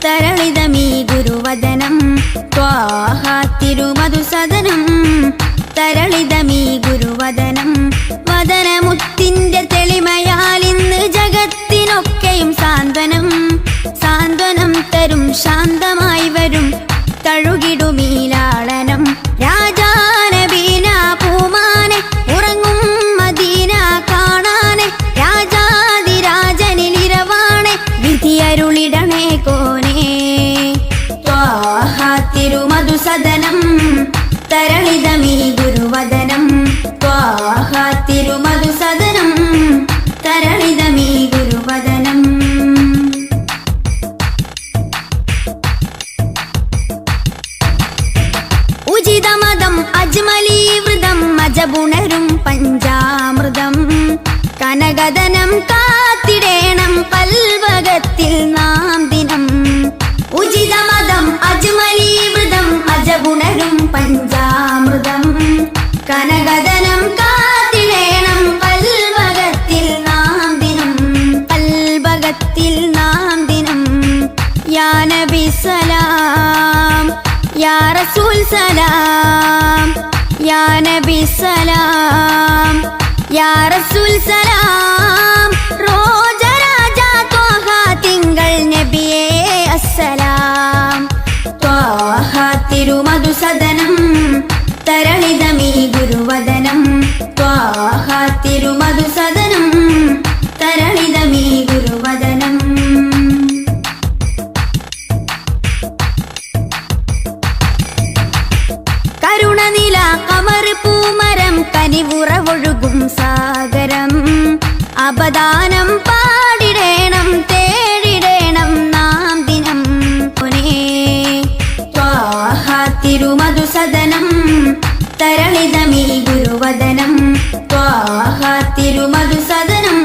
തരളിതമീ ഗുരുവദനം ത്വാഹ തിരുമധുസദനം തരളിതമീ ഗുരുവദനം വദനമുത്തിന്റെ തെളിമയാൽ ഇന്ന് ജഗത്തിനൊക്കെയും സാന്ത്വനം സാന്ത്വനം തരും ശാന്തമായി വരും തഴുകിടുമീലാളനം രാജാനബീന പൂമാനെ ഉറങ്ങും മദീന കാണാനെ രാജാതിരാജനിലിരവാണെ വിധിയരുളിടണേ കോനേ ത്വാഹ തിരുമധുസദനം തരളിതമീ ഗുരുവദനം ത്വാഹ തിരുമധുസദനം തരളിതമീ ഗുരുവദനം ഉചിതമതം അജ്മലീവൃതം അജബുണരും പഞ്ചാമൃതം കനകദനം കാത്തിടേണം കൽവകത്തിൽ നാം ദിനം ഉചിതമതം അജ്മലീവൃതം അജബുണരും പഞ്ചാമൃതം കനകദനം കാത്തിടേണം കൽവകത്തിൽ നാം ദിനം കൽവകത്തിൽ നാം ദിനം യാ നബി സലാം യാ റസൂൽ സലാം യാ നബി സലാം യാ റസൂൽ സലാം റോജരാജ ത്വാഹ തിങ്കൾ നബിയേ അസ്സലാം ത്വാഹ തിരുമധുസദനം തരളിതമീ ഗുരുവദനം ത്വാഹ തിരുമധുസദനം തരളിതമീ ഗുരുവദനം കരുണനില കമർ പൂമരം കനിവുറവൊഴുകും സാഗരം അപദാനം പാടിടേണം തേടിടേണം നാം ദിനം ത്വാഹ തിരുമധുസദനം തരളിതമീ ഗുരുവദനം ത്വാഹ തിരുമധുസദനം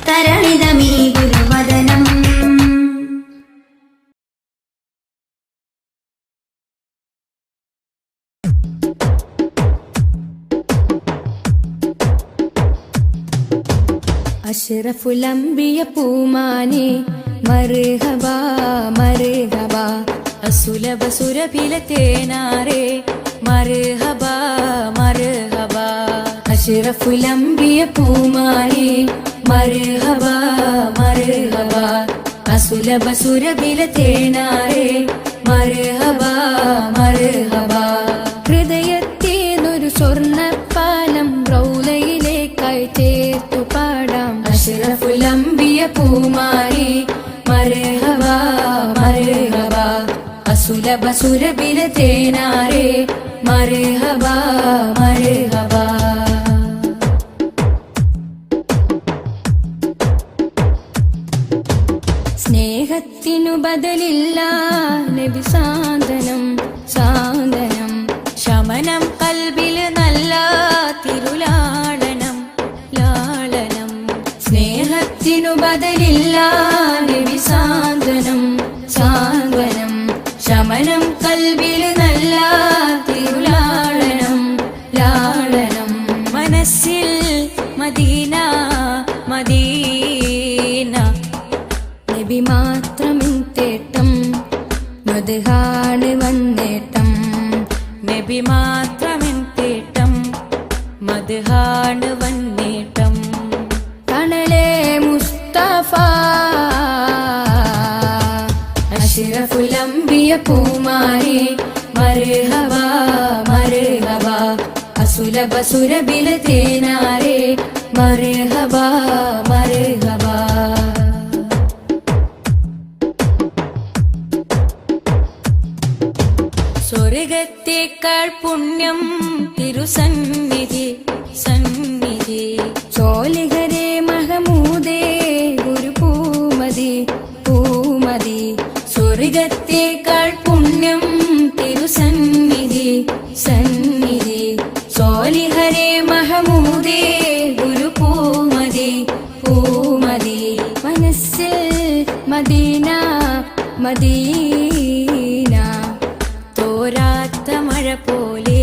തരളിതമീ ഗുരുവദനം അഷ്റഫുൽ അംബിയ പൂമാനെ മർഹബാ മർഹബാ അസുലഭ സുരഭില തേനാരെ മർഹബാ മർഹബാ അഷ്റഫുൽ അംബിയ പൂമാനെ മർഹബാ മർഹബാ അസുലഭ സുരഭില തേനാരെ മർഹബാ മർഹബാ ഹൃദയത്തേനൊരു സ്വർണ്ണപ്പാലം റൗലയിലേക്കായി ചേർത്തു പാടാം അഷ്റഫുൽ അംബിയ പൂമാനെ മർഹബാ മർഹബാ അസുലഭ സുരഭില തേനാരെ മർഹബാ മർഹബാ സ്നേഹത്തിനു ബദലില്ല നബി സാന്ത്വനം സാന്ത്വനം ശമനം കൽബിൽ നല്ല തിരുലാളനം ലാളനം സ്നേഹത്തിനു ബദലില്ല നബി സാന്ത്വനം സാന്ത്വനം ശമനം കൽബിൽ നല്ല തിരുലാളനം ലാളനം മനസ്സിൽ മദീന മദീന നബി മാത്രമിൻ തേട്ടം മദ്ഹാണ് വന്നേട്ടം നബി മാത്രമിൻ തേട്ടം മദ്ഹാണ് വന്നേട്ടം തണലേ മുസ്തഫ അഷ്റഫുൽ അംബിയ പൂമാനെ മർഹബാ മർഹബാ അസുലഭ സുരഭില തേനാരെ മർഹബാ മർഹബാ സ്വർഗത്തേക്കാൾ പുണ്യം തിരുസന്നിധി സന്നിധി സോലിഹരേ മഹമൂദേ ഗുരു പൂമതി പൂമതി സ്വർഗത്തേക്കാൾ പുണ്യം തിരുസന്നിധി സന്നിധി സോലിഹരേ മഹമൂദേ ഗുരു പൂമതി പൂമതി മനസ്സിൽ മദീന മദീന തോരാത്ത മഴ പോലെ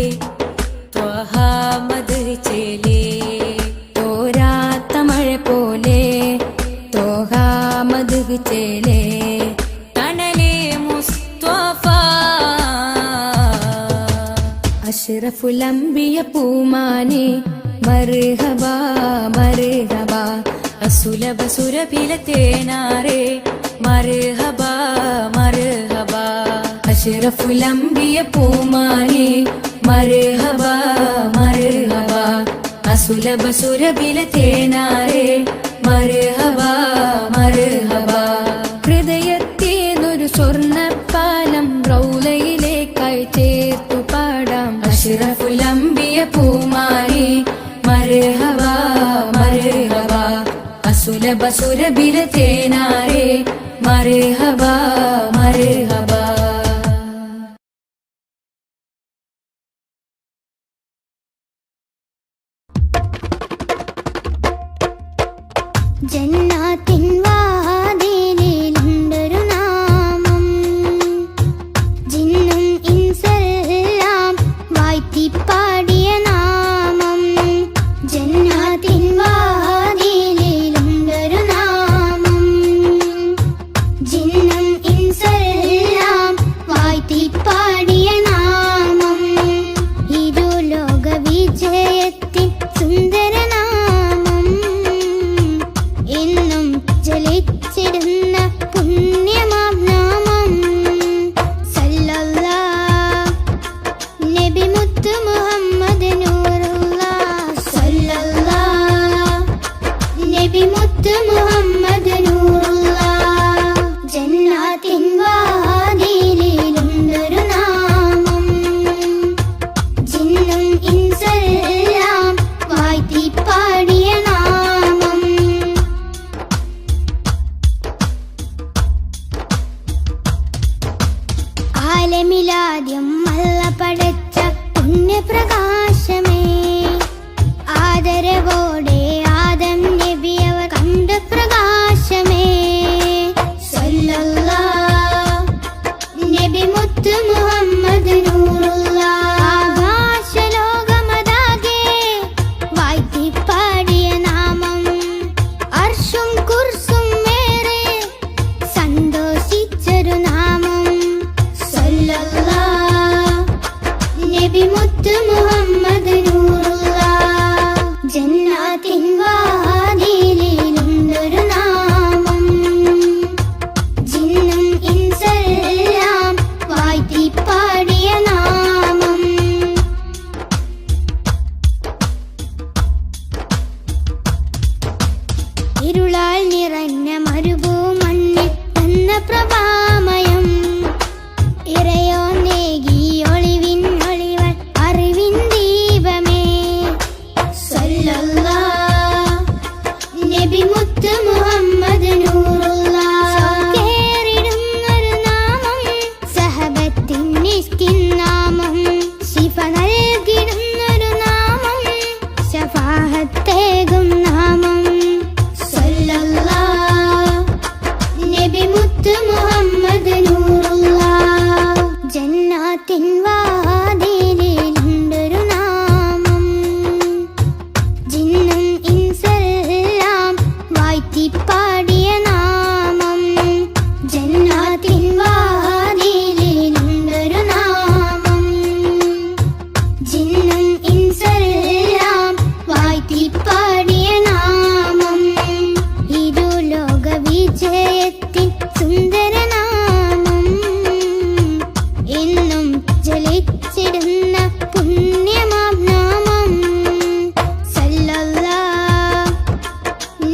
ത്വഹ മദ് ചേലേ തോരാത്ത മഴ പോലെ ത്വഹ മദ് ചേലേ തണലേ അഷ്റഫുൽ അംബിയ പൂമാനെ മർഹബ മർഹബ അസുലഭ സുരഭില തേനാരെ മർഹബ മർഹബ അഷ്റഫുൽ അംബിയ പൂമാനെ മർഹബ മർഹബ അസുലഭ സുരഭില തേനാരെ മർഹബ മർഹബ ഹൃദയത്തേനൊരു സ്വർണ്ണപ്പാലം റൗലയിലേക്കായി ചേർത്തു പാടാം അഷ്റഫുൽ അംബിയ പൂമാനെ മർഹബ മർഹബ അസുലഭ സുരഭില തേനാരെ മർഹബ മർഹബ ജന്നാത്തിൻ വാതിലിലുണ്ടൊരു നാമം ജിന്നും ഇൻസെല്ലാം വാഴ്ത്തിപ്പാടിയ നാമം ജന്നാത്തിൻ വാതിലിലുണ്ടൊരു നാമം ജിന്നും ഇൻസെല്ലാം വാഴ്ത്തിപ്പാടിയ നാമം ഇരു ലോക വിജയത്തിൻ സുന്ദര എന്നും ജലിച്ചിടുന്ന പുണ്യമാം നാമം സല്ലല്ലാഹ് നബി മുത്ത് മുഹമ്മദ് നൂറുല്ലാഹ് സല്ലല്ലാഹ് നബി മുത്ത് മുഹമ്മദ് നൂറുല്ലാഹ് ജന്നാത്തിൻ വാതിലിലുണ്ടൊരു നാമം ജിന്നും ഇൻസെല്ലാം വാഴ്ത്തിപ്പാടിയ നാമം ആലമിലാദ്യം അല്ല പടച്ച പുണ്യപ്രകാശമേ ആദരവോടെ ആദം നബി അവർ കണ്ട പ്രകാശമേ സല്ലല്ലാഹ് നബി മുത്ത് മുഹമ്മദ് നൂറുല്ലാഹ് ആകാശലോകമതാകെ വാഴ്ത്തിപ്പാടിയ നാമം അർശും കുർസും മേറെ സന്തോഷിച്ചൊരു നാമം സല്ലല്ലാഹ് നബി മുത്ത് മുഹമ്മദ് നൂറുല്ലാഹ് ജന്നാത്തിൻ വാതിലിലുണ്ടൊരു നാമം ജിന്നും ഇൻസെല്ലാം വാഴ്ത്തിപ്പാടിയ നാമം ഇരുളാൽ നിറഞ്ഞ മരുഭൂമണ്ണിൽ വന്ന പ്രഭാമയം ഇറയോ നേകി ഒളിവിൻ ഒളിവൻ അറിവിൻ ദീപമേ സല്ലല്ലാഹ് നബി മുത്ത് മുഹമ്മദ് നൂറുല്ലാഹ് കേറിടുന്നൊരു നാമം സഹബത്തിൻ നിസ്കിൻ നാമം ശിഫ നൽകിടുന്നൊരു നാമം ശഫാഹത്തേകും നാമം സല്ലല്ലാഹ് നബി മുത്ത് മുഹമ്മദ് നൂറുല്ലാഹ് ജന്നാത്തിൻ വാതിലിലുണ്ടൊരു നാമം ജിന്നും ഇൻസെല്ലാം വാഴ്ത്തിപ്പാടിയ നാമം ജന്നാത്തിൻ വാതിലിലുണ്ടൊരു നാമം ജിന്നും ഇൻസെല്ലാം വാഴ്ത്തിപ്പാടിയ നാമം ഇരു ലോക വിജയത്തിൻ സുന്ദര നാമം എന്നും ജലിച്ചിടുന്ന പുണ്യമാം നാമം സല്ലല്ലാഹ്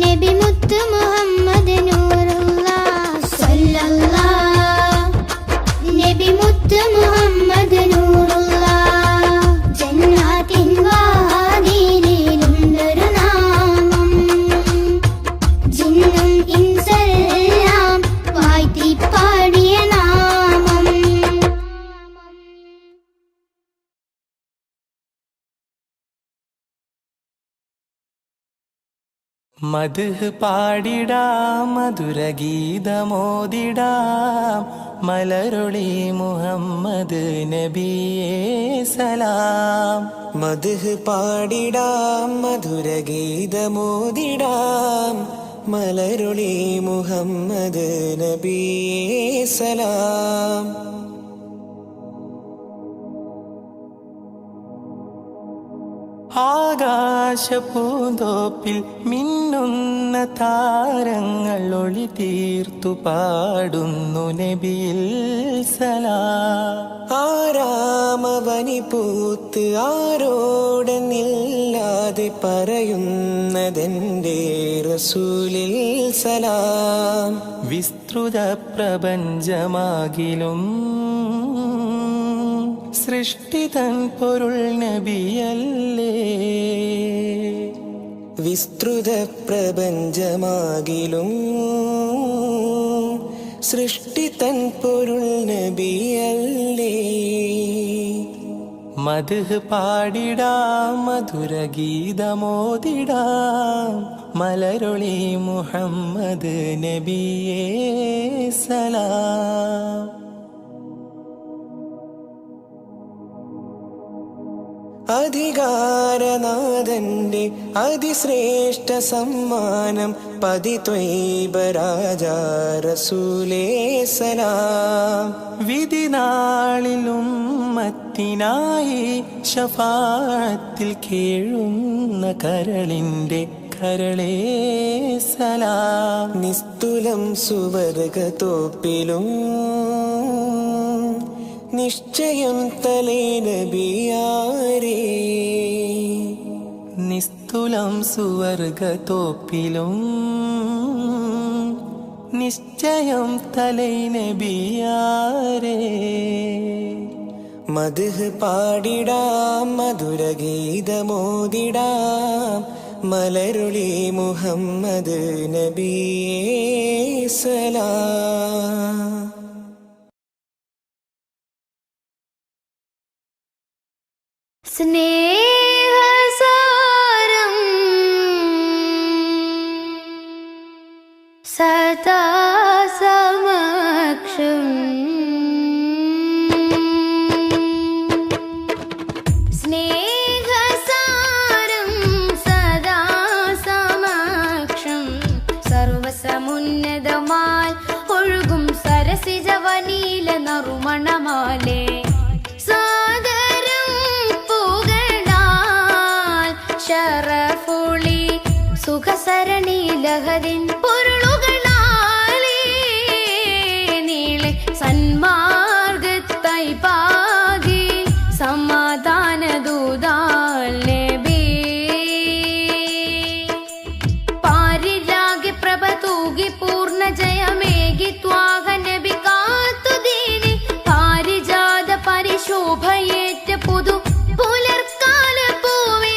നബി മുത്ത് മുഹമ്മദ് നൂറുല്ലാഹ് സല്ലല്ലാഹ് നബി മുത്ത് മുഹമ്മദ് നൂറുല്ലാഹ് ജന്നാത്തിൻ വാതിലിലുണ്ടൊരു നാമം ജിന്നും ഇൻസെല്ലാം വാഴ്ത്തിപ്പാടിയ നാമം മദ്ഹ് പാടിടാം മധുരഗീതമോദിടാം മലരൊളി മുഹമ്മദ് നബിയേ സലാം. മദ്ഹ് പാടിടാം മധുരഗീതമോദിടാം മലരൊളി മുഹമ്മദ് നബിയേ സലാം. ആകാശപൂന്തോപ്പിൽ മിന്നുന്ന താരങ്ങൾ ഒളി തീർത്തു പാടുന്നു നബിയിൽ സലാം. ആരാമവനി പൂത്ത് ആരോടെന്നില്ലാതെ പറയുന്നതെന്റെ റസൂലിൽ സലാം. വിസ്തൃത പ്രപഞ്ചമാകിലും സൃഷ്ടിതൻ പൊരുൾ നബിയല്ലേ. വിസ്തൃത പ്രപഞ്ചമാകിലും സൃഷ്ടിതൻ പൊരുൾ നബിയല്ലേ. മദ്ഹ് പാടിടാം മധുരഗീതമോദിടാം മലരൊളി മുഹമ്മദ് നബിയേ സലാം. അധികാരനാഥന്റെ അതിശ്രേഷ്ഠ സമ്മാനം പതിത്വൈബ രാജാ റസൂലേ സലാം. വിധിനാളിലും ഉമ്മത്തിനായി ശഫാഅത്തിൽ കേഴുന്ന കരളിന്റെ കരളേ സലാം. നിസ്തുലം സുവർഗതോപ്പിലും നിശ്ചയം തലേ നബിയാരേ. നിസ്തുലം സുവർഗതോപ്പിലും നിശ്ചയം തലേ നബിയാരേ. മദ്ഹ് പാടിടാം മധുരഗീതമോദിടാം മലരുളി മുഹമ്മദ് നബിയേ സലാം. സ്നേഹസാരം സദാ സമക്ഷം സ്നേഹസാരം സദാ സമക്ഷം സർവസമുന്നതമായി ഒഴുകും സരസിജവനീല നറുമണമാലേ. ശരഫുളി സുഖസരണി ലഹരിൻ പൊരുളുകളാലേ നീളെ സന്മാർഗത്തായി പാകി സമാധാന ദൂതാൽ നബി. പാരിരാഗി പ്രഭ തൂകി പൂർണ്ണ ജയമേകി ത്വാഹ നബി കാത്തുദീനി പാരിജാത പരിശോഭയേറ്റ പുതു പുലർക്കാല പൂവിൽ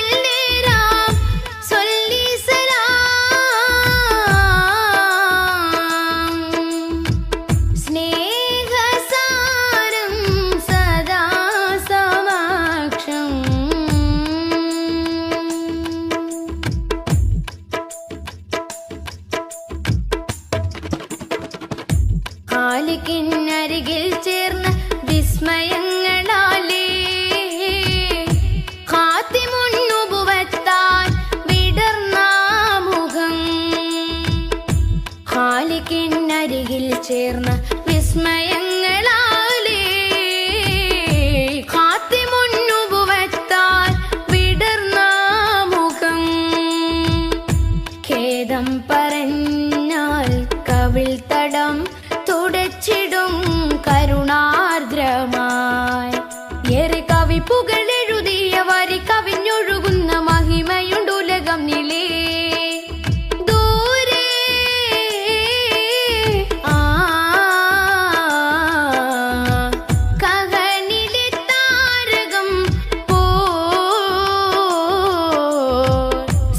ഖാലിഖിനരികിൽ ചേർന്ന വിസ്മയങ്ങളാലേ ഖാതിമുൻ നുബുവത്താൽ വിടർന്ന മുഖം. ഖാലിഖിനരികിൽ ചേർന്ന വിസ്മയങ്ങളാലേ ഖാതിമുൻ നുബുവത്താൽ വിടർന്ന മുഖം. ഖേദം പറഞ്ഞാൽ കവിൾ തടം തുടച്ചിടും കരുണാർദ്രമായി ഏറെ കവി പുകളെഴുതിയ വരി കവിഞ്ഞൊഴുകുന്ന മഹിമയുണ്ടുലകം നിലേ. ദൂരെ കഹനിലെ താരകം പോ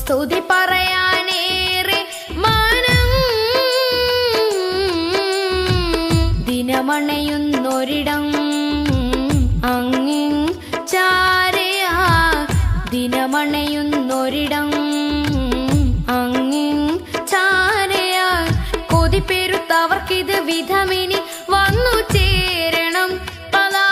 സ്തുതി പറയാനേറെ മാനം ദിനമണയുന്നൊരിടം അങ്ങിൻ ചാരയാ. ദിനമണയുന്നൊരിടം അങ്ങിൻ ചാരയാ. കൊതിപ്പെരുത്തവർക്കിത് വിധമിനി വന്നു ചേരണം പലാ.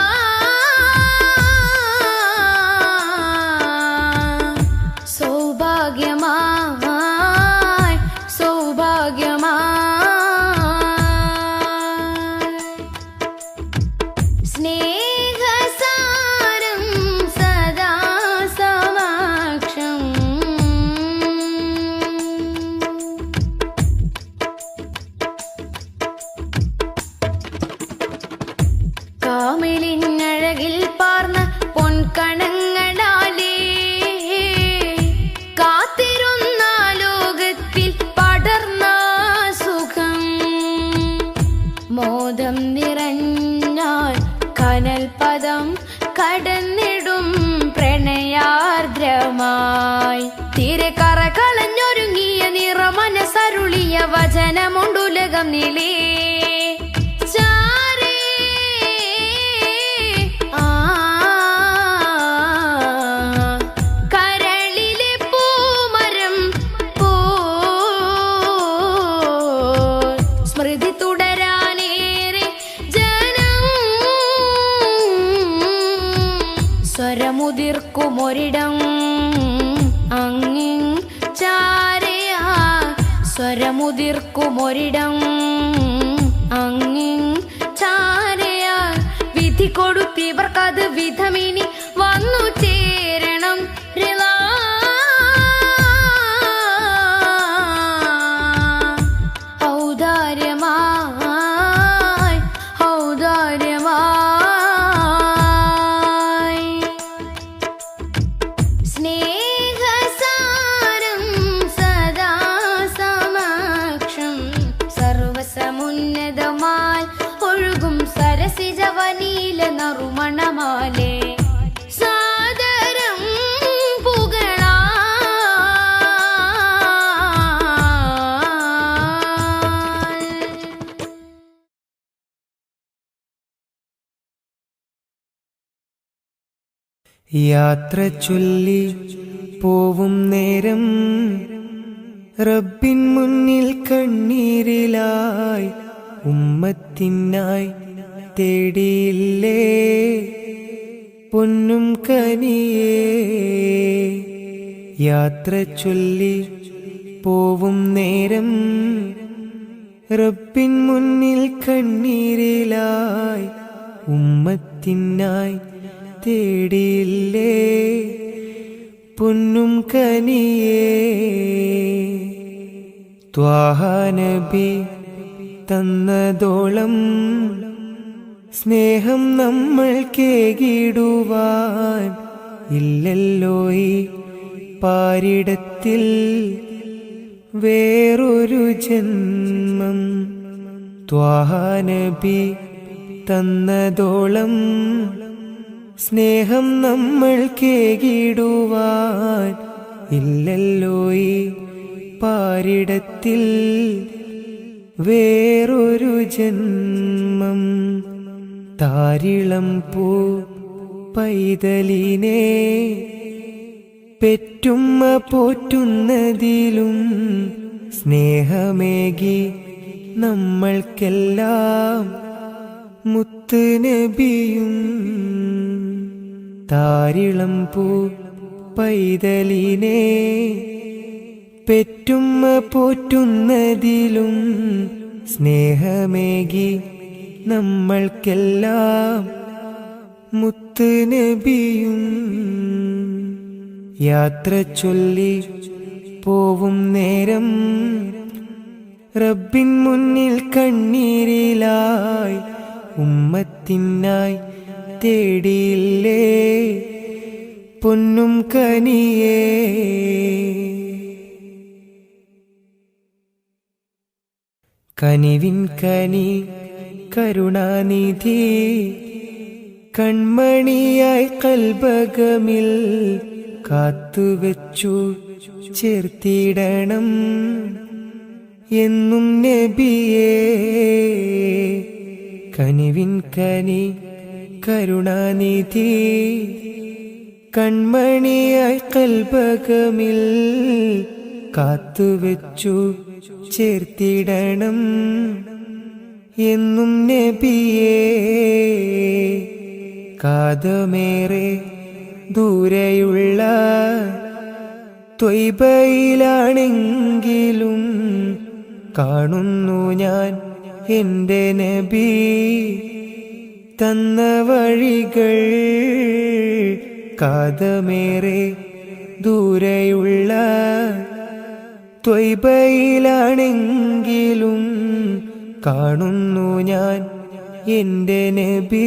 സൗഭാഗ്യമായി സൗഭാഗ്യമായി സ്നേഹസാരം സദാ സമക്ഷം ചിറകിൽ പാർന്ന പൊൻകണങ്ങളാലേ കാത്തിരുന്ന ലോകത്തിൽ പടർന്ന സുഖം മോദം നിറഞ്ഞാൽ കനൽ പദം കടന്നിടും പ്രണയാർദ്രമായി തീരെ കറകളഞ്ഞൊരുങ്ങിയ നിറമനസരുളിയ വചനമുണ്ടുലകം നിലേ കരളിലെ പൂമരം സ്മൃതി തുടരാനേറെ ജനം സ്വരമുതിർക്കുമൊരിടം അങ്ങിങ് ചാരയാ സ്വരമുതിർക്കുമൊരിടം അങ്ങിങ് ചാരയാ വിധി കൊടുത്തിവർക്കത് വിധമിനി വന്നു ചേരണം റിളാ ഔദാര്യമായി ഔദാര്യമായി സ്നേഹസാരം സദാ സമക്ഷം സർവസമുന്നതമായി ഒഴുകും സരസിജവനീല നറുമണമാലേ സാദരം പുകളാ യാത്ര ചൊല്ലി പോവും നേരം റബ്ബിൻ മുന്നിൽ കണ്ണീരിലായി ഉമ്മത്തിനായി തേടിയില്ലേ പൊന്നും കനിയേ യാത്ര ചൊല്ലി പോവും നേരം റബ്ബിൻ മുന്നിൽ കണ്ണീരിലായി ഉമ്മത്തിനായി തേടിയില്ലേ പൊന്നും കനിയേ ത്വാഹ നബി തന്നതോളം സ്നേഹം നമ്മൾ കേകിടുവാൻ ഇല്ലല്ലോ ഈ പാരിടത്തിൽ വേറൊരു ജന്മം ത്വാഹ നബി തന്നതോളം സ്നേഹം നമ്മൾ കേകിടുവാൻ ഇല്ലല്ലോ ഈ പാരിടത്തിൽ വേറൊരു ജന്മം താരിളം പൂ പൈതലിനെ പെറ്റുമ്മ പോറ്റുന്നതിലും സ്നേഹമേകി നമ്മൾക്കെല്ലാം മുത്ത് നബിയും താരിളം പൂ പൈതലിനെ പെറ്റുമ്മ പോറ്റുന്നതിലും സ്നേഹമേകി നമ്മൾക്കെല്ലാം മുത്ത് നബിയും യാത്ര ചൊല്ലി പോവും നേരം റബ്ബിൻ മുന്നിൽ കണ്ണീരിലായി ഉമ്മത്തിനായി തേടിയില്ലേ പൊന്നും കനിയേ കനിവിൻ കനി കരുണാനിധി കൺമണിയായി കൽബകമിൽ കാത്തുവെച്ചു ചേർത്തിടണം എന്നും നബിയേ കനിവിൻ കനി കരുണാനിധി കൺമണിയായി കൽബകമിൽ കാത്തുവെച്ചു ചേർത്തിടണം എന്നും നബിയേ കാതമേറെ ദൂരെയുള്ള ത്വയ്ബയിലാണെങ്കിലും കാണുന്നു ഞാൻ എൻ്റെ നബി തന്ന വഴികൾ കാതമേറെ ദൂരെയുള്ള ത്വയ്ബയിലാണെങ്കിലും കാണുന്നു ഞാൻ എൻ്റെ നബി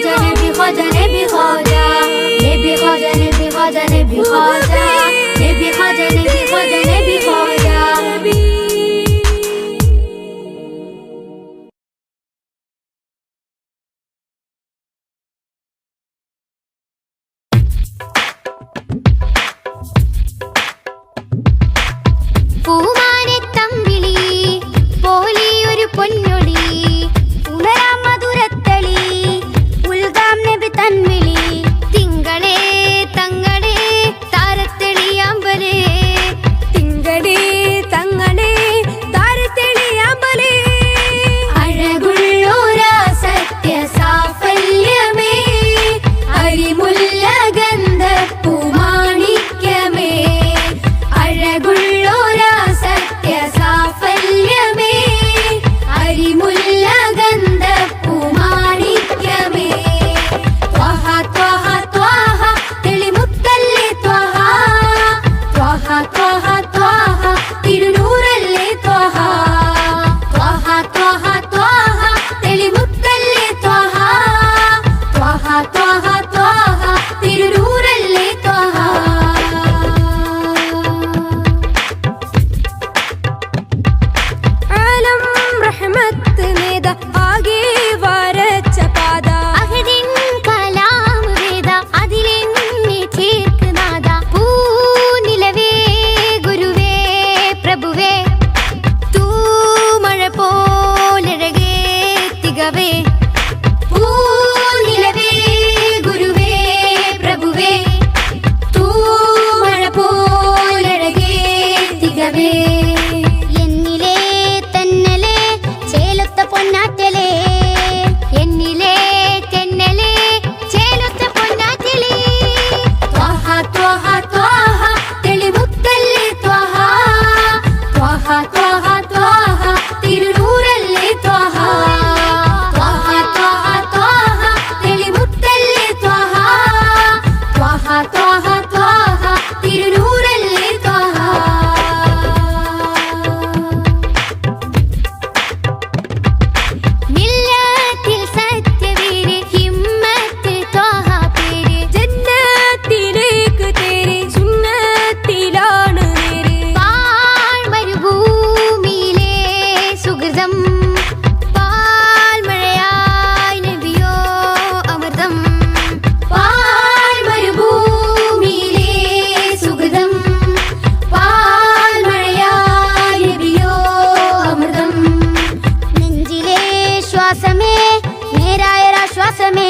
നേരായൊരാശ്വാസമേ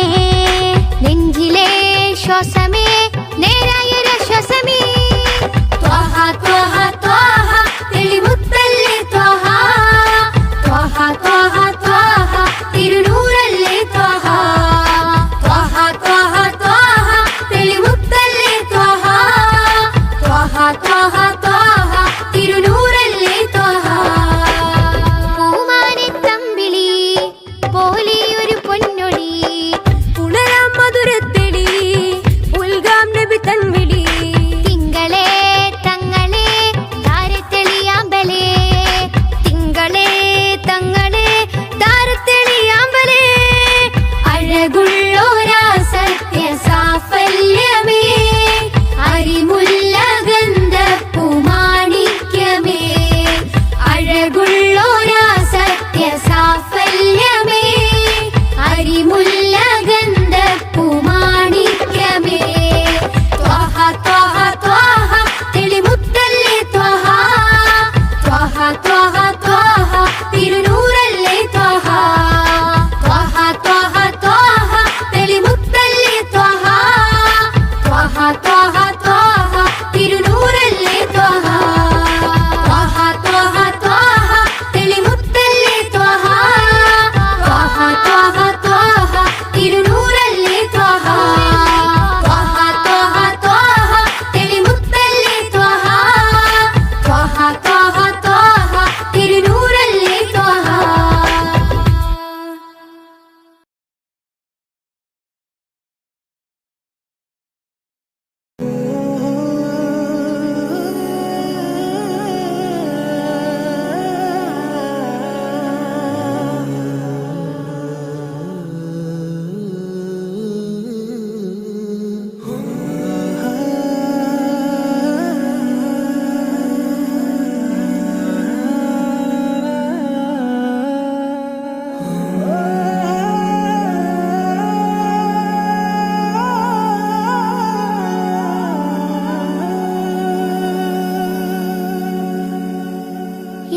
നെഞ്ചിലെ ശ്വാസമേ നേരായൊരാശ്വാസമേ ത്വാഹ ത്വാഹ ത്വാഹ തെളിമുത്തല്ലേ ത്വാഹ ത്വാഹ ത്വാഹ ത്വാഹ തിരുനൂറല്ലേ ത്വാഹ ത്വാഹ ത്വാഹ ത്വാഹ തെളിമുത്തല്ലേ ത്വാഹ ത്വാഹ ത്വാഹ ത്വാഹ തിരുനൂറല്ലേ ത്വാഹ പൂമാനെ തമ്പിളി പോലെയൊരു പൊന്നൊടി ഉണരാം മധുരത്തെടി ഉൽഗാം നബി തൻവിളി തിങ്കളെ തങ്ങളെ താരത്തെളിയാമ്പലേ തിങ്കളെ തങ്ങളെ താരത്തെളിയാമ്പലേ അഴകുള്ളോരാ സത്യ സാഫല്യമേ അരിമുല്ല ഗന്ധ പൂമാണിക്യമേ അഴകുള്ളോരാ സത്യ സാഫല്യമേ അരിമുല്ല ഗന്ധ പൂമാണിക്യമേ ത്വാഹ ത്വാഹ ത്വാഹ തെളിമുത്തല്ലേ ത്വാഹ ത്വാഹ ത്വാഹ ത്വാഹ തിരുനൂറല്ലേ ത്വാഹ ത്വാഹ ത്വാഹ ത്വാഹ തെളിമുത്തല്ലേ ത്വാഹ ത്വാഹ ത്വാഹ ത്വാഹ തിരുനൂറല്ലേ ത്വാഹ ത്വാഹ ത്വാഹ ത്വാഹ തെളിമുത്തല്ലേ ത്വാഹ ത്വാഹ ത്വാഹ ത്വാഹ തിരുനൂറല്ലേ ത്വാഹ ത്വാഹ ത്വാഹ ത്വാഹ തെളിമുത്തല്ലേ ത്വാഹ ത്വാഹ ത്വാഹ ത്വാഹ തിരുനൂറല്ലേ ത്വാഹ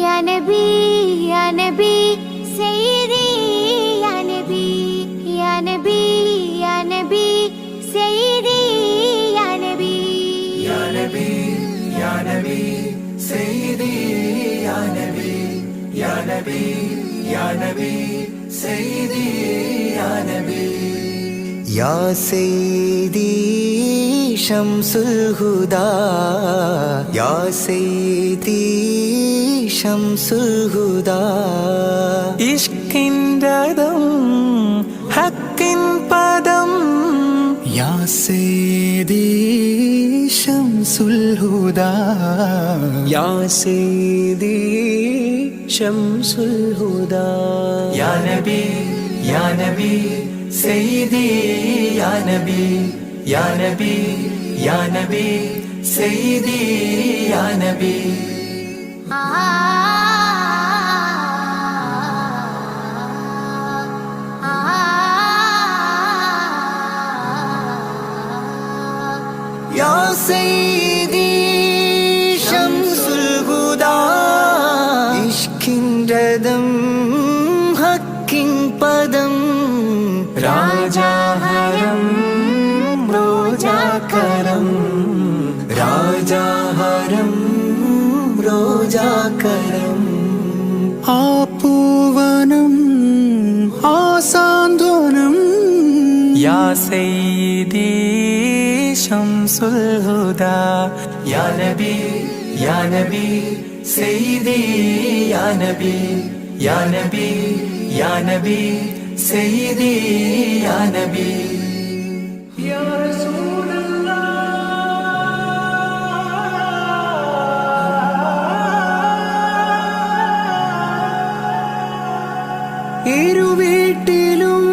या नबी सैयदी या नबी या नबी या नबी सैयदी या नबी या नबी या नबी सैयदी या नबी या नबी या नबी सैयदी या नबी या सैयदी शम्सुल हुदा या सैयदी शम्सुल हुदा इश्किंददम हक्किन पदम या सैयदी शम्सुल हुदा या सैयदी शम्सुल हुदा या नबी सैयदी या नबी या नबी या नबी सैयदी या नबी या सैयदी शम्सुल हुदा इश्किन रदम हक्किन पदम राजा हरम रोजा करम राजा हरम रोजा करम आपूवनम आसांध्वनम या सैयदी शम्सुल हुदा या नबी सैयदी या नबी या नबी या नबी सैयदी या नबी या रसूल ഇരുവീട്ടിലും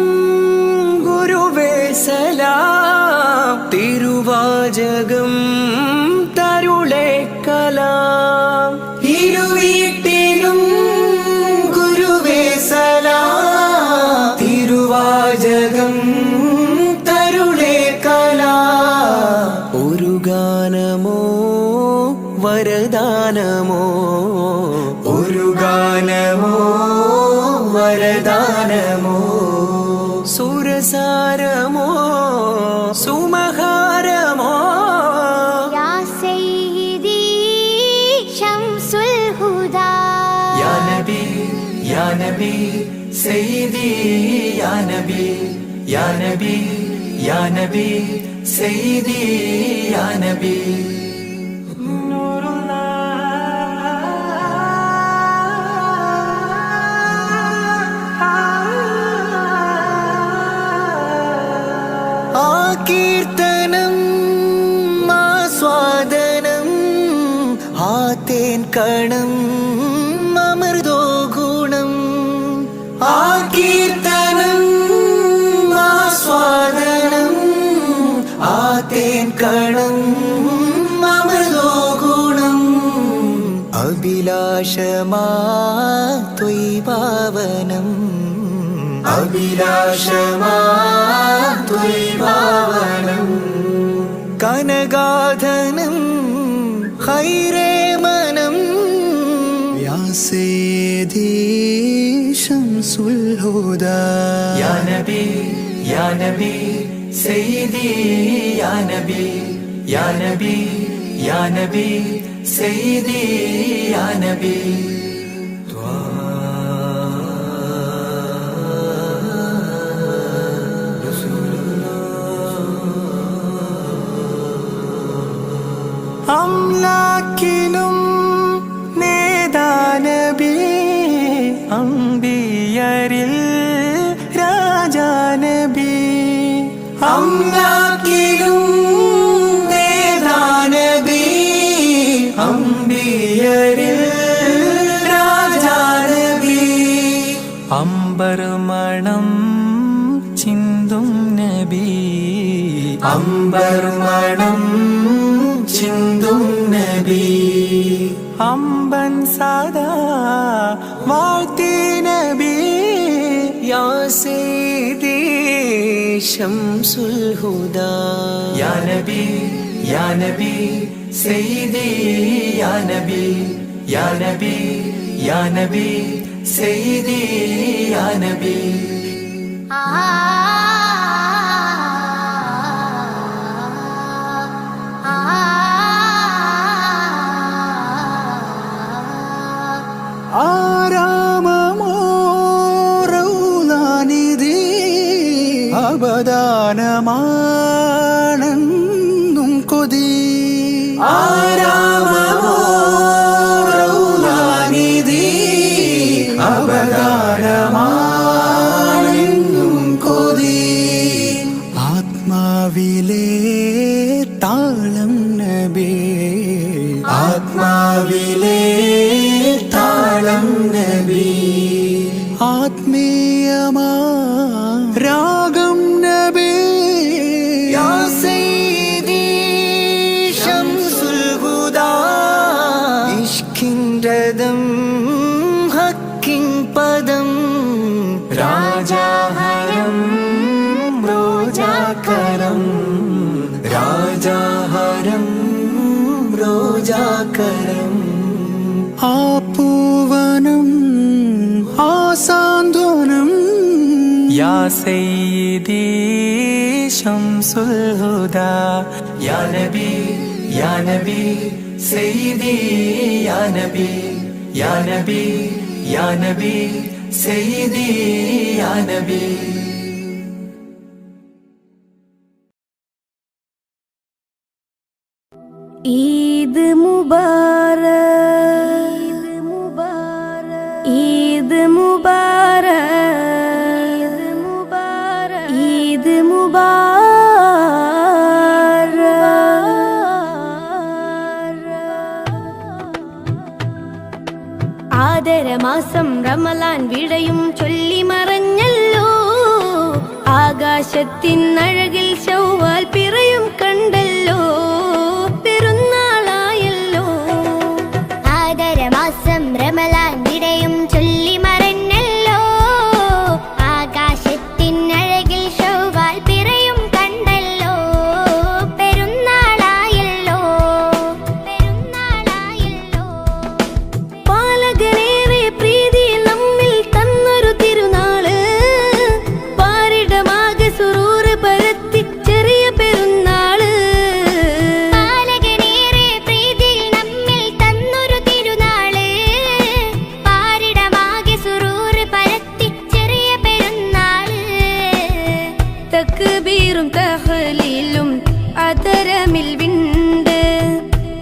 ഗുരുവേ സലാം തിരുവാചകം തരുളേ കലാം ഇരുവീട്ടിലും ഗുരുവേ സലാം തിരുവാചകം തരുളേ കലാം ഒരു ഗാനമോ വരദാനമോ ഒരു ഗാനമോ വരദാനമോ സുരസാരമോ സുമഹാരമോ യാ സയ്യിദി ശംസുൽ ഹുദാ യാ നബി യാ നബി സയ്യിദി യാ നബി യാ നബി യാ നബി സയ്യിദി യാ നബി കീർത്തനം ആസ്വാദനം ആതേൻ കണം അമൃതോ ഗുണം ആ കീർത്തനം ആസ്വാദനം ആതേൻ കണം അമൃതോ ഗുണം അഭിലാഷമാ ത്വൈഭാവനം അഭിലാഷമാ ത്വൈഭാവനം കനകാധനം ഖൈറേ മനം യാ സയ്യിദി ശംസുൽ ഹുദാ യാ നബി യാ നബി സയ്യിദി യാ നബി യാ നബി യാ നബി സയ്യിദി യാ നബി അംലാക്കിലും നേദാനബി അംബിയരിൽ രാജാനബി അംലാക്കിലും നേദാനബി അംബിയരിൽ രാജാനബി അംബർമണം ചിന്തും നബി അംബർമണം ചിന്തും നബി അമ്പൻ സദാ വാഴ്ത്തി നബി യാ സയ്യിദി ശംസുൽ ഹുദാ യാ നബി യാ നബി സയ്യിദി യാ നബി യാ നബി യാ നബി സയ്യിദി യാ നബി ആരാമമോ റൗലാനിധി അബദാനമാണെന്നും കൊതി ആരാമമോ റൗലാനിധി അബദാനമാണെന്നും കൊതി ആത്മാവിലെ താളം നബി ആത്മാവിലെ താളം നബി ആത്മീയമാ രാഗം നബി യാ സയ്യിദി ശംസുൽ ഹുദാ ഇഷ്കിൻ രഥം ഹക്കിൻ പദം രാജാഹരം റോജാകരം രാജാഹരം റോജാകരം ആ പൂവനം ആ സാന്ത്വനം യാ സയ്യിദി ശംസുൽ ഹുദാ യാ നബി യാ നബി സയ്യിദി യാ നബി യാ നബി യാ നബി സയ്യിദി യാ നബി ഈദ് മുബാരക് ഈദ് മുബാരക് ഈദ് മുബാരക് ആദരമാസം റമളാൻ വിടയും ചൊല്ലി മറഞ്ഞല്ലോ ആകാശത്തിൻ അഴകിൽ ശൗവാൽ പിറയും കണ്ടല്ലോ പെരുന്നാളായല്ലോ ആദരമാസം റമളാൻ വിടയും ചൊല്ലി മറഞ്ഞല്ലോ ആകാശത്തിൻ അഴകിൽ ശൗവാൽ പിറയും കണ്ടല്ലോ പെരുന്നാളായല്ലോ പെരുന്നാളായല്ലോ പാലകനേറെ പ്രീതി നമ്മിൽ തന്നൊരു തിരുനാള് പാരിട തക്ബീറും തഹ്ലീലും അതരമിൽ വിണ്ട്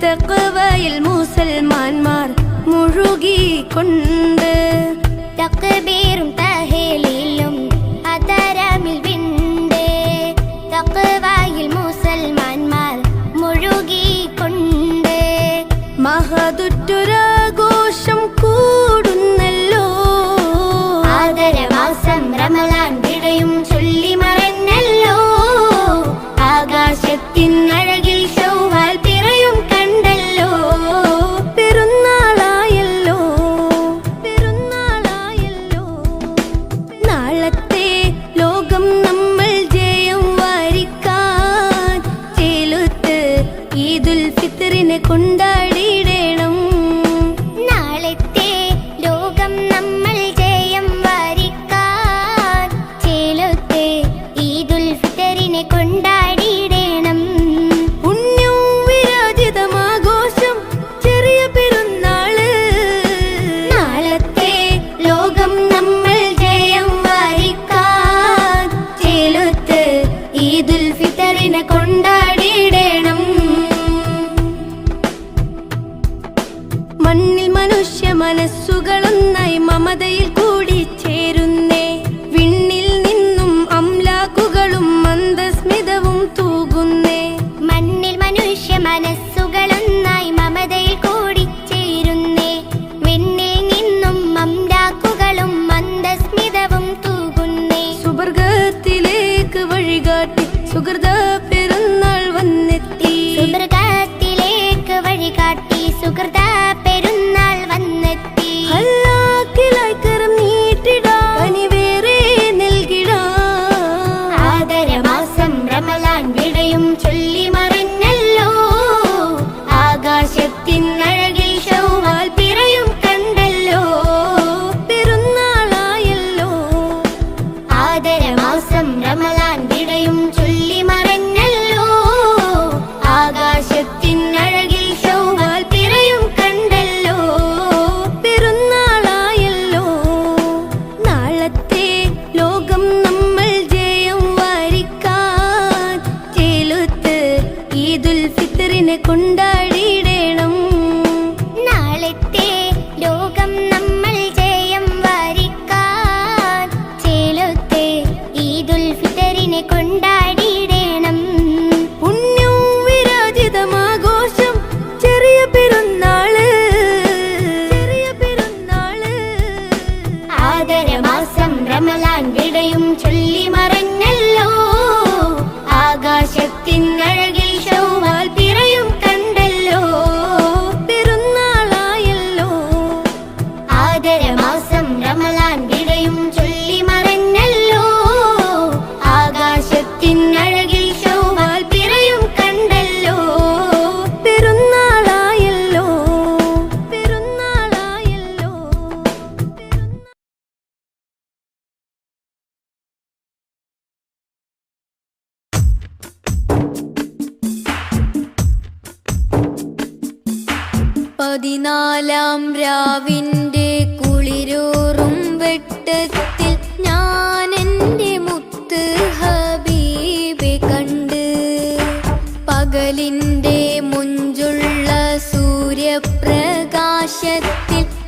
തഖ്വയിൽ മുസൽമാന്മാർ മുഴുകിക്കൊണ്ട്. തക്ബീറും തഹ്ലീലും അതരമിൽ വിണ്ട് തഖ്വയിൽ മുസൽമാന്മാർ മുഴുകിക്കൊണ്ട്. മഹദുറ്റൊരാഘോഷം കൂടുന്നല്ലോ, ആദരമാസം റമളാൻ വിടയും ചൊല്ലി മറഞ്ഞല്ലോ. ആകാശത്തിൻ അഴകിൽ ശൗവാൽ പിറയും കണ്ടല്ലോ. പെരുന്നാളായല്ലോ പെരുന്നാളായല്ലോ. നാളത്തെ ലോകം നമ്മൾ ജയം വാരിക്കാൻ ചേലുത്ത് ഈദുൽ ഫിത്റിനെ കൊണ്ടാടിയിടണം. നാളത്തെ ലോകം നമ്മൾ ജയം വാരിക്കാൻ ചേലത്തെ ഈദുൽ ഫിത്റിനെ കൊണ്ടാടിയിടണം. പുണ്യം വിരാജിതമാഘോഷം ചെറിയ പെരുന്നാള്. നാളത്തെ ലോകം നമ്മൾ ജയം വാരിക്കാൻ ചേലത്ത് ഈദുൽ ഫിത്റിനെ കൊണ്ടാടിയിടണം. മണ്ണിൽ മനുഷ്യ മനസ്സുകളൊന്നായി മമതയിൽ കൂടി ചേരുന്നേ. വിണ്ണിൽ നിന്നും അംലാക്കുകളും മന്ദസ്മിതവും തൂകുന്നേ. മണ്ണിൽ മനുഷ്യ മനസ്സുകളൊന്നായി മമതയിൽ കൂടി ചേരുന്നേ. വിണ്ണിൽ നിന്നും അംലാക്കുകളും മന്ദസ്മിതവും തൂകുന്നേ. സുവർഗത്തിലേക്ക് വഴികാട്ടി സുഹൃത പെരുന്നാൾ വന്നെത്തി. സുവർഗത്തിലേക്ക് വഴികാട്ടി സുഹൃത പെരുന്നാൾ വന്നെത്തി. ഹല്ലാക്കിലായി കരം നീട്ടിടാം, കനിവേറെ നൽകിടാം. ആദരമാസം റമളാൻ വിടയും ചൊല്ലി മറഞ്ഞല്ലോ. ആകാശത്തിൻ അഴകിൽ ശൗവാൽ പിറയും കണ്ടല്ലോ. പെരുന്നാളായല്ലോ ആദരമാസം റമളാൻ വിടയും ചൊല്ലി മറഞ്ഞല്ലോ. ആകാശത്തിൻ അഴകിൽ ശൗവാൽ പിറയും കണ്ടല്ലോ. പെരുന്നാളായല്ലോ. നാളത്തെ ലോകം നമ്മൾ ജയം വാരിക്കാൻ ചേലുത്ത് ഈദുൽ ഫിത്റിനെ കൊണ്ടാടിയിടണം. നാളത്തെ ലോകം നമ്മൾ ജയം വാരിക്കാൻ ചേലത്തെ ഈദുൽ ഫിത്റിനെ കൊണ്ടാടിയിടണം. പുണ്യം വിരാജിതമാഘോഷം ചെറിയ പെരുന്നാള് ചെറിയ പെരുന്നാള്. ആദരമാസം റമളാൻ വിടയും ചൊല്ലി മറഞ്ഞല്ലോ. ആകാശത്തിൻ അഴകിൽ ശൗവാൽ പിറയും കണ്ടല്ലോ. പെരുന്നാളായല്ലോ ആദരമാസം റമളാൻ വിടയും ചൊല്ലി മറഞ്ഞല്ലോ. ആകാശത്തിൻ അഴകിൽ ശൗവാൽ പിറയും കണ്ടല്ലോ. പെരുന്നാളായല്ലോ പെരുന്നാളായല്ലോ. പതിനാലാം രാവിന്റെ കുളിരൂറും വെട്ടത്തിൽ ഞാൻ എൻ്റെ മുത്ത് ഹബീബെ കണ്ട്. പകലിൻ്റെ മുഞ്ചുള്ള സൂര്യപ്രകാശത്തിൽ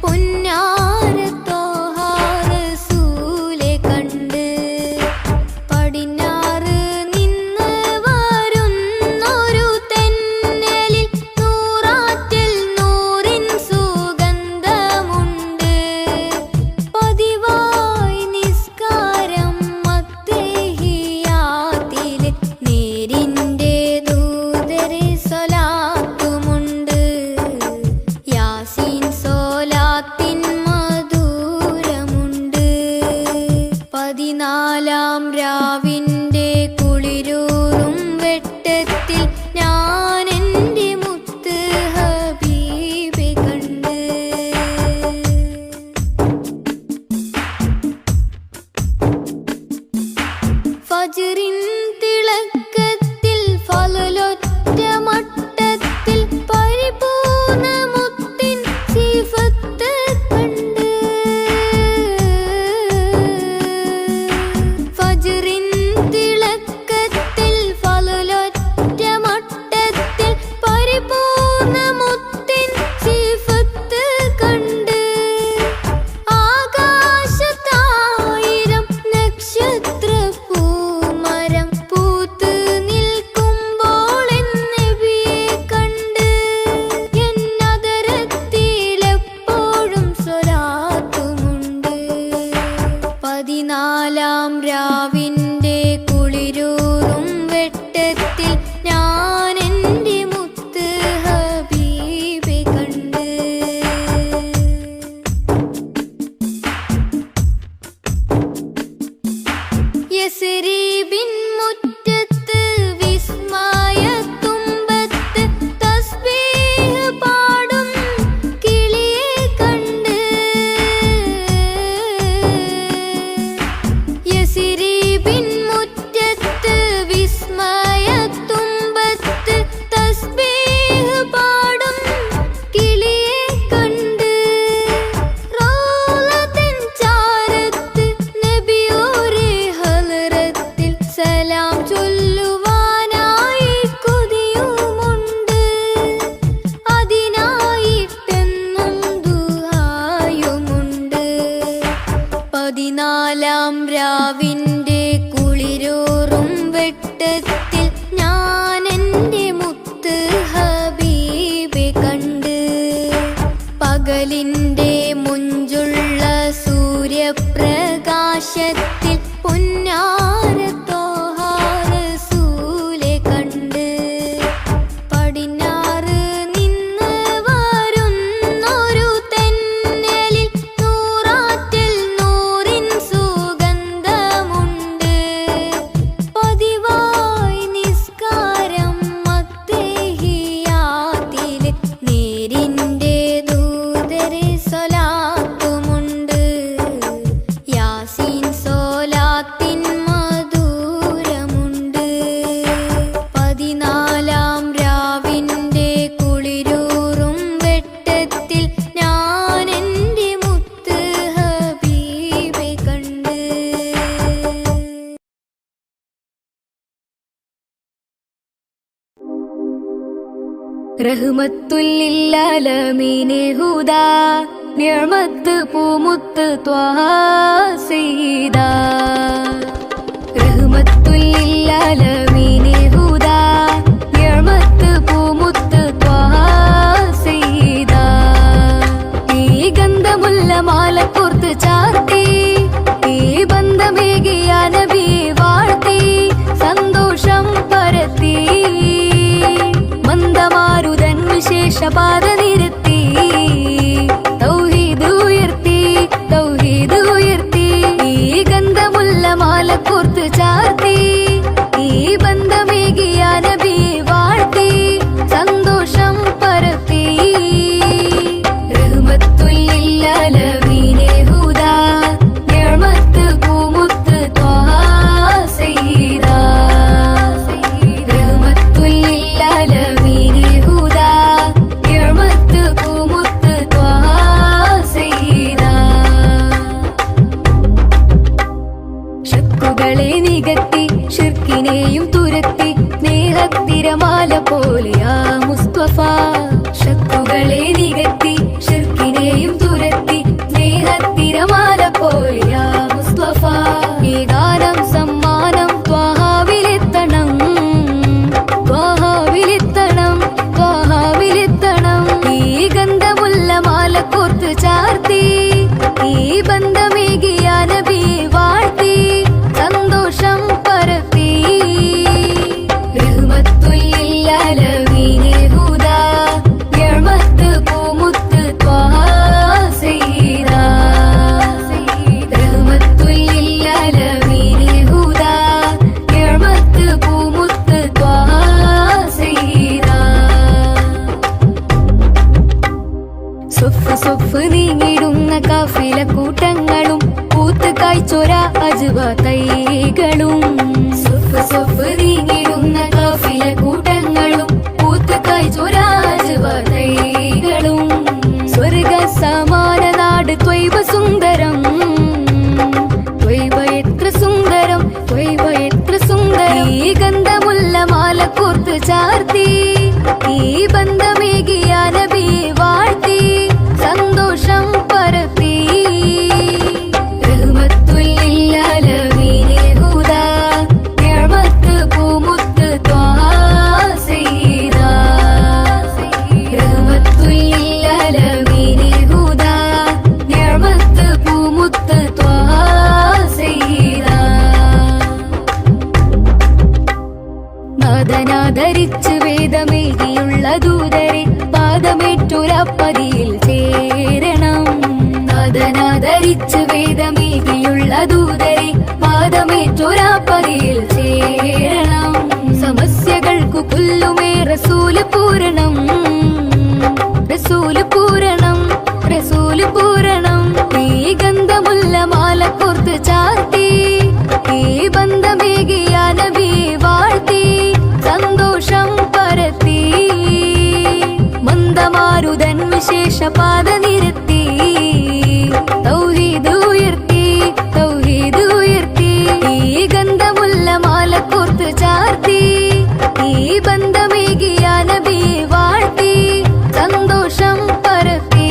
പുന്നാര ത്വാഹ റസൂലെ കണ്ട്. പടിഞ്ഞാറ് നിന്ന് വരുന്നൊരു തെന്നലിൽ നൂറാറ്റിൽ നൂറിൻ സുഗന്ധമുണ്ട്. പതിവായി നിസ്കാരം അത്തഹിയാത്തിലെ നേരിൻ്റെ ദൂതരെ സ്വലാത്തുമുണ്ട്. യാസീൻ സ്വലാത്തിൻ മധുരമുണ്ട്. പതിനാലാം രാവിന്റെ കുളിരൂറും വെട്ടത്തിൽ ഞാൻ എൻ്റെ മുത്ത് ഹബീബെ കണ്ട്. ഫജ്റിൻ തിളക്കത്തിൽ ഫളലൊറ്റ മട്ടത്തിൽ പരിപൂർണ മുത്തിൻ സിഫത്ത് കണ്ട്. ഫജ്റിൻ തിളക്ക യസ്രീബിൻ മുറ്റത്ത് വിസ്മയത്തുമ്പത്ത് തസ്ബീഹ് പാടും കിളിയെ കണ്ട്. യസ്രീബിൻ മുറ്റത്ത് വിസ്മയത്തുമ്പത്ത് തസ്ബീഹ് പാടും കിളിയെ കണ്ട്. റൗളത്തിൻ ചാരത്ത് നബിയോരെ ഹളറത്തിൽ സലാം ചൊല്ലുവാനായി കൊതിയുമുണ്ട്. അതിനായിട്ടെന്നും ദുആയുമുണ്ട്. 14-ാം രാവിന്റെ കുളിരൂറും വെട്ടത്തിൽ ഞാൻ എൻ്റെ മുത്ത് ഹബീബെ കണ്ട്. പകലിന്റെ മുഞ്ചുള്ള സൂര്യപ്രകാശത്തിൽ പൊന്നാര ത്വാഹ റസൂലെ കണ്ട്. പടിഞ്ഞാറ് നിന്ന് വരുന്നൊരു തെന്നലിൽ നൂറാറ്റിൽ നൂറിൻ സുഗന്ധമുണ്ട്. പതിവായി നിസ്കാരം അത്തഹിയാത്തില് നേരിന്റെ ദൂതരെ സ്വലാത്തുമുണ്ട്. യാസീൻ സ്വലാത്തിൻ മധുരമുണ്ട്. 14-ാം രാവിന്റെ കുളിരൂറും വെട്ടത്തിൽ ഞാൻ എൻ്റെ മുത്ത് ഹബീബെ കണ്ട്. റഹ്മത്തുല്ലിൽ ഹുദാ നിഅമത്ത് പൂമുത്ത് ത്വാഹ സയ്യിദ. റഹ്മത്തുല്ലിൽ ഹുദാ നിഅമത്ത് പൂമുത്ത് ത്വാഹ സയ്യിദ. ഈ ഗന്ധമുല്ല മാല കോർത്ത് ചാർത്തി ഈ ബന്ധമേകിയ നബിയെ വാഴ്ത്തി സന്തോഷം പരത്തി. മന്ദമാരുതൻ വിശേഷപാത നിരത്തി തൗഹീദ് ഉയർത്തി തൗഹീദ് ഉയർത്തി. ഈ ഗന്ധമുല്ല മാല കോർത്ത് ചാർത്തി ഈ ബന്ധമേകിയ നബിയെ വാഴ്ത്തി സന്തോഷം പരത്തി. റഹ്മത്തുല്ലിൽ ആലമീനെ ഹുദാ നിഅമത്ത് പൂമുത്ത് ത്വാഹ സയ്യിദ. റഹ്മത്തുല്ലിൽ ആലമീനെ ഹുദാ നിഅമത്ത് പൂമുത്ത് ത്വാഹ സയ്യിദ. ശക്കുകളെ നികത്തി ഷിർക്കിനെയും തുരത്തി സ്നേഹത്തിരമാല പോലെയാ മുസ്തഫ. ശക്കുകളെ നികത്തി ഷിർക്കിനെയും തുരത്തി സ്നേഹത്തിരമാല പോലെയാ മുസ്തഫ. ഈ ഗാനം സമ്മാനം ത്വാഹാവിലെത്തണം ത്വാഹാവിലെത്തണം ത്വാഹാവിലെത്തണം. ഈ ഗന്ധമുല്ല മാല കോർത്ത് ചാർത്തി ഈ ബന്ധമേകിയ നബിയെ വാഴ്ത്തി സന്തോഷം പരത്തി. റഹ്മത്തുല്ലിൽ ആലമീനെ ഹുദാ നിഅമത്ത് പൂമുത്ത് ത്വാഹ സയ്യിദ. റഹ്മത്തുല്ലിൽ ആലമീനെ ഹുദാ നിഅമത്ത് പൂമുത്ത് ത്വാഹ സയ്യിദ. സൊഫ് സൊഫ് നീങ്ങിടുന്ന കാഫില കൂട്ടങ്ങളും പൂത്ത് കായ്ച്ചൊര അജ്വ തൈകളും. സൊഫ് സൊഫ് നീങ്ങിടുന്ന കാഫില കൂട്ടങ്ങളും പൂത്ത് കായ്ച്ചൊര അജ്വ തൈകളും. സ്വർഗ സമാന നാട് ത്വയ്ബ സുന്ദരം ത്വയ്ബ എത്ര സുന്ദരം ത്വയ്ബ എത്ര സുന്ദരം. ഈ ഗന്ധമുല്ല മാല കോർത്ത് ചാർത്തി ഈ ബന്ധമേകിയ നബിയെ വാഴ്ത്തി സന്തോഷം പരത്തി. റഹ്മത്തുല്ലിൽ ആലമീനെ ഹുദാ നിഅമത്ത് പൂമുത്ത് ത്വാഹ സയ്യിദ. റഹ്മത്തുല്ലിൽ ആലമീനെ ഹുദാ നിഅമത്ത് പൂമുത്ത് ത്വാഹ സയ്യിദ. നാദനാദരിച്ച് വേദമേകിയുള്ള ദൂതരെ പാദമേറ്റൊരപ്പതിയിൽ ചേരണം. നാദനാദരിച്ച് വേദമേകിയുള്ള ദൂതരെ പാദമേറ്റൊരാപ്പതിയിൽ ചേരണം. സമസ്യകൾക്കു പുല്ലുമേ റസൂല് പൂരണം, റസൂല് പൂരണം, റസൂല് പൂരണം. ഈ ഗന്ധമുള്ള മാല കോർത്ത് ചാർത്തി ഈ ബന്ധമേകിയ നബി വാഴ്ത്തി സന്തോഷം പരത്തി. മന്ദമാരുതൻ വിശേഷ പാത നിരത്തി തൗഹീദ് ഉയർത്തി, തൗഹീദ് ഉയർത്തി. ഈ ഗന്ധമുള്ള മാല കോർത്ത് ചാർത്തി ഈ ബന്ധമേകിയ നബി വാഴ്ത്തി സന്തോഷം പരത്തി.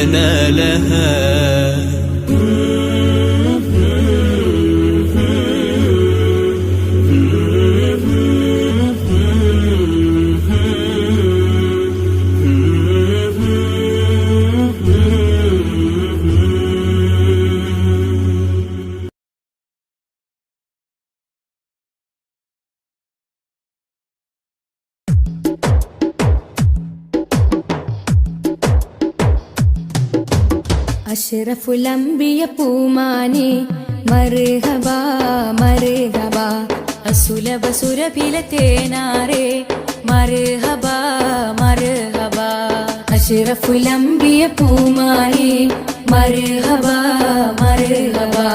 أنا لها അഷ്റഫുൽ അംബിയ പൂമാനെ മർഹബാ മർഹബാ. അസുലഭ സുരഭില തേനാരെ മർഹബാ മർഹബാ. അഷ്റഫുൽ അംബിയ പൂമാനെ മർഹബാ മർഹബാ.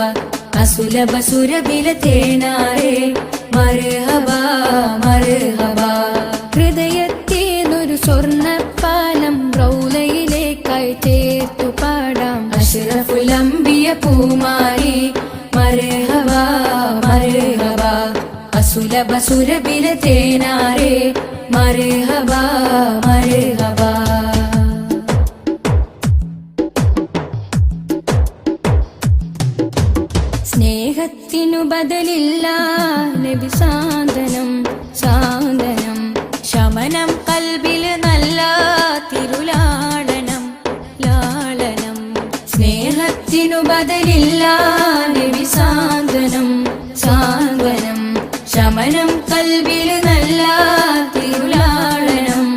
അസുലഭ സുരഭില തേനാരെ മർഹബാ മർഹബാ. ഹൃദയത്തേനൊരു സ്വർണ്ണപ്പാലം റൗലയിലേക്കായി ചേർത്തു പാടാം. അഷ്റഫുൽ അംബിയ പൂമാനെ മർഹബാ മർഹബാ. അസുലഭ സുരഭില തേനാരെ മർഹബാ മർഹബാ. സ്നേഹത്തിനു ബദലില്ല നബി സാന്ത്വനം സാന്ത്വനം. ശമനം കൽബിൽ നല്ല തിരുലാളനം ലാളനം. സ്നേഹത്തിനു ബദലില്ല നബി സാന്ത്വനം സാന്ത്വനം. ശമനം കൽബിൽ നല്ല തിരുലാളനം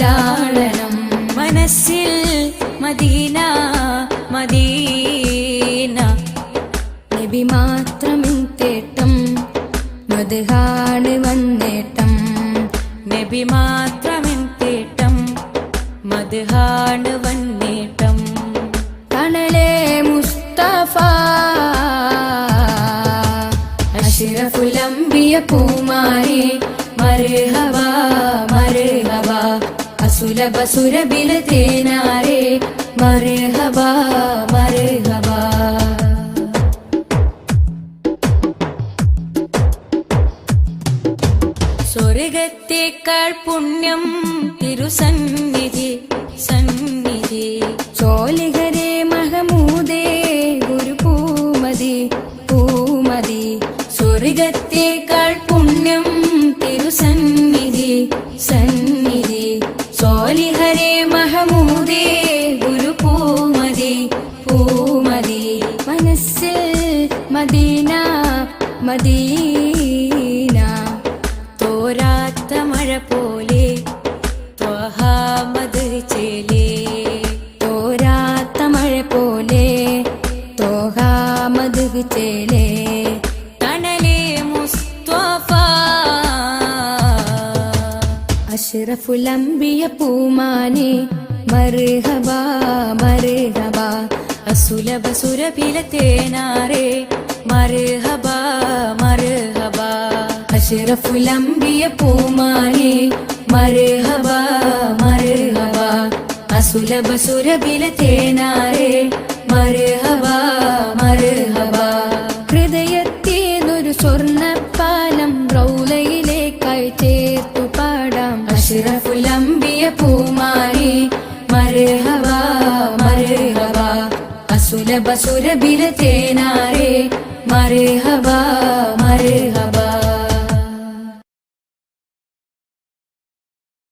ലാളനം. മനസ്സിൽ മദീന മദീന നബി മാത്രമിൻ തേട്ടം മദ്ഹാണ് വന്നേട്ടം. നബി മാത്രമിൻ തേട്ടം മദ്ഹാണ് വന്നേട്ടം. തണലേ മുസ്തഫ അഷ്റഫുൽ അംബിയ പൂമാനെ മർഹബാ മർഹബാ. അസുലഭ സുരഭില തേനാരെ മർഹബാ മർഹബാ. സ്വർഗത്തേക്കാൾ പുണ്യം തിരുസന്നിധി സന്നിധി. ചോലിഹരേ മഹമൂദേ ഗുരു പൂമതി പൂമതി. സ്വർഗത്തേക്കാൾ പുണ്യം തിരുസന്നിധി സന്നിധി. ചോലിഹരേ മഹമൂദേ ഗുരു പൂമതി പൂമതി. മനസ്സിൽ മദീന മദീന തോരാത്ത മഴ പോലെ ത്വഹാമദ് ചേലേ. തോരാത്ത മഴ പോലെ ത്വഹാമദ് ചേലേ. തണലേ മുസ്തഫ അഷ്റഫുൽ അംബിയ പൂമാനെ മർഹബാ മർഹബാ. അസുലഭ സുരഭില തേനാരെ മർഹബാ മർഹബാ. അഷ്റഫുൽ അംബിയ പൂമാനെ മർഹബാ മർഹബാ. അസുലഭ സുരഭില തേനാരെ മർഹബാ മർഹബാ. ഹൃദയ അഷ്റഫുൽ അംബിയ പൂമാരി മർഹബ മർഹബ അസുലഭ സുരഭില തേനാരേ മർഹബ മർഹബ